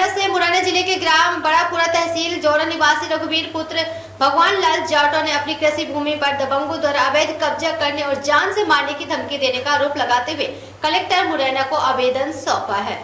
बरस से मुरैना जिले के ग्राम बड़ापुरा तहसील जोरा निवासी रघुवीर पुत्र भगवान लाल जाटव ने अपनी कृषि भूमि पर दबंगों द्वारा अवैध कब्जा करने और जान से मारने की धमकी देने का आरोप लगाते हुए कलेक्टर मुरैना को आवेदन सौंपा है।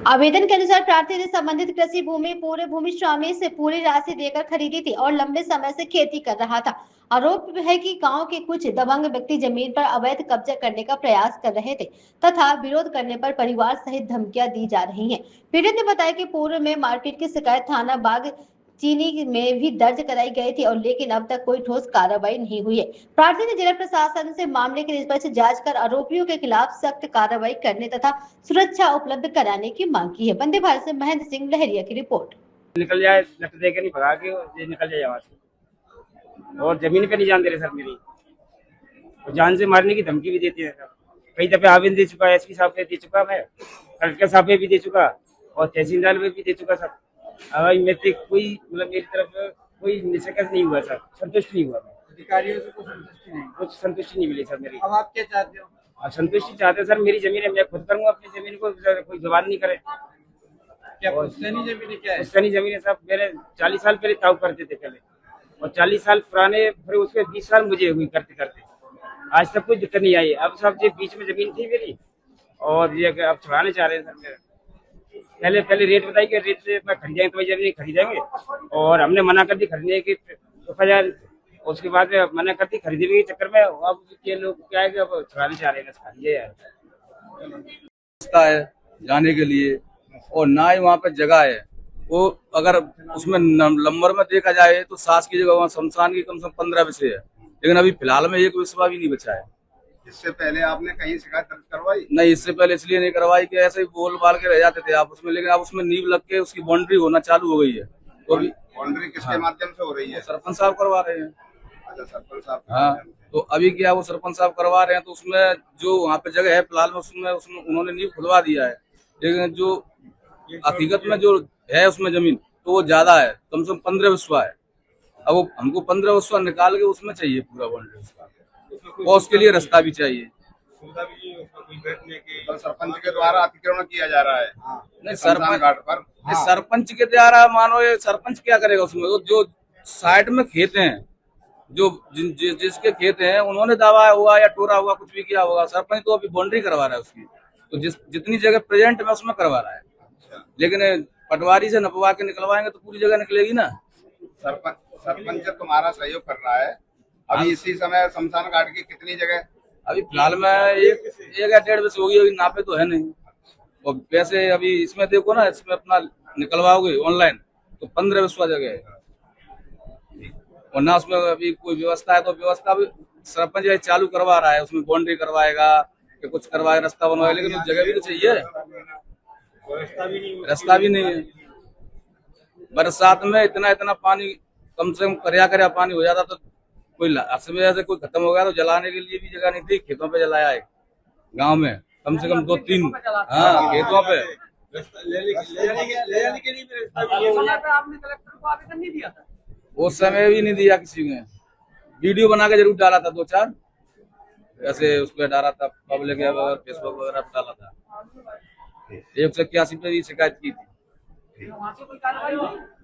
आवेदन के अनुसार प्रार्थी ने संबंधित कृषि भूमि पूर्व भूमि स्वामी से पूरी राशि देकर खरीदी थी और लंबे समय से खेती कर रहा था। आरोप है कि गांव के कुछ दबंग व्यक्ति जमीन पर अवैध कब्जा करने का प्रयास कर रहे थे तथा विरोध करने पर परिवार सहित धमकियां दी जा रही हैं। पीड़ित ने बताया कि पूर्व में मारपीट की शिकायत थाना बाग चीनी में भी दर्ज कराई गई थी और लेकिन अब तक कोई ठोस कार्रवाई नहीं हुई है। प्रार्थी ने जिला प्रशासन से मामले की निष्पक्ष जांच कर आरोपियों के खिलाफ सख्त कार्रवाई करने तथा सुरक्षा उपलब्ध कराने की मांग की है। वंदे भारत से महेंद्र सिंह लहरिया की रिपोर्ट। निकल जाए लट दे के नहीं भगा के ये निकल जाए वहां से, और जमीन पे नहीं जान दे रहे सर मेरी, और जान से मारने की धमकी भी देती है सर। कई दफे आवेदन दे चुका, एसपी साहब पे दे चुका, मैं कलेक्टर साहब पे भी दे चुका और तहसीलदार पे भी दे चुका सर। अब मेरे कोई मतलब मेरी तरफ कोई निष्कर्ष नहीं हुआ सर, संतुष्ट नहीं हुआ। अधिकारियों से कुछ संतुष्टि नहीं मिली सर मेरी। अब आप क्या चाहते हो? अब संतुष्टि चाहते हैं सर, मेरी जमीन है, मैं खुद करूंगा अपनी जमीन को, कोई विवाद नहीं करे। क्या पुश्तैनी जमीन क्या है? पुश्तैनी जमीन है साहब, मेरे 40 साल पहले ताऊ करते थे पहले, और 40 साल पुराने, फिर उसके 20 साल मुझे हुई करते करते, आज तक कोई दिक्कत नहीं आई। अब साहब ये बीच में जमीन थी मेरी और ये अब छुड़ाने चाह रहे हैं सर मेरे। पहले रेट बताई कि रेट से मैं खरीदेंगे तो जमीन खरीदेंगे, और हमने मना कर दी खरीदने की, तो फिर उसके बाद में मना कर दी खरीदने के चक्कर में अब ये लोग क्या है कि अब छुड़ाने चाह रहे हैं। ये है जाने के लिए, और ना ही वहाँ पे जगह है। वो अगर उसमें नंबर में देखा जाए तो सास की जगह वहाँ शमशान की कम से कम 15 विषय है, लेकिन अभी फिलहाल में एक विषय भी नहीं बचा है। इससे पहले आपने कहीं शिकायत दर्ज करवाई? नहीं, इससे पहले इसलिए नहीं करवाई कि ऐसे ही बोल बाल के रह जाते थे आप उसमें, लेकिन अब उसमें नींव लग के उसकी बाउंड्री होना चालू हो गई है। तो अभी बाउंड्री किसके माध्यम से हो रही है? सरपंच साहब करवा रहे हैं। अच्छा, सरपंच साहब। हाँ, तो अभी क्या वो सरपंच साहब करवा रहे हैं, तो उसमें जो वहाँ पे जगह है फिलहाल में उसमें उन्होंने नींव खुलवा दिया है, लेकिन जो हकीकत में जो है उसमें जमीन तो वो ज्यादा है, कम से कम 15 विस्वा है। अब वो हमको 15 विस्वा निकाल के उसमें चाहिए पूरा बाउंड्री उसका, और उसके लिए रास्ता भी चाहिए। तो सरपंच के द्वारा अतिक्रमण किया जा रहा है? नहीं, शमशान घाट पर। सरपंच के द्वारा मानो ये सरपंच क्या करेगा उसमें? जो साइड में खेत हैं, जो जिसके खेत हैं उन्होंने दावा हुआ या टोरा हुआ, कुछ भी किया होगा, सरपंच तो अभी बाउंड्री करवा रहा है उसकी, तो जितनी जगह प्रेजेंट में उसमें करवा रहा है। लेकिन पटवारी से नपवा के निकलवाएंगे तो पूरी जगह निकलेगी ना। सरपंच तुम्हारा सहयोग कर रहा है। अभी इसी समय शमशान घाट की कितनी जगह? अभी फिलहाल में एक या 1.5 विषय होगी, अभी नापे तो है नहीं। और वैसे अभी इसमें देखो ना, इसमें अपना निकलवाओगे ऑनलाइन तो 15 विश्वा जगह है, और ना उसमें अभी कोई व्यवस्था है, तो व्यवस्था भी सरपंच चालू करवा रहा है, उसमें बाउंड्री करवाएगा कि कुछ करवाएगा, रास्ता बनवाएगा, लेकिन उस जगह भी तो चाहिए, रास्ता भी नहीं है। बरसात में इतना पानी, कम से कम करया पानी हो जाता तो कोई से कोई खत्म हो गया तो जलाने के लिए भी जगह नहीं थी। खेतों पे जलाया है, गांव में कम से कम 2-3 खेतों पे। उस समय भी नहीं दिया किसी ने, वीडियो बना के जरूर डाला था 2-4 ऐसे, उस पर डाला था पब्लिक फेसबुक वगैरह पे डाला था। 181 पे भी शिकायत की थी।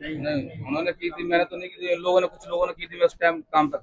नहीं, उन्होंने की थी, मैंने तो नहीं की थी, लोगों ने, कुछ लोगों ने की थी, मैं उस टाइम काम पे था।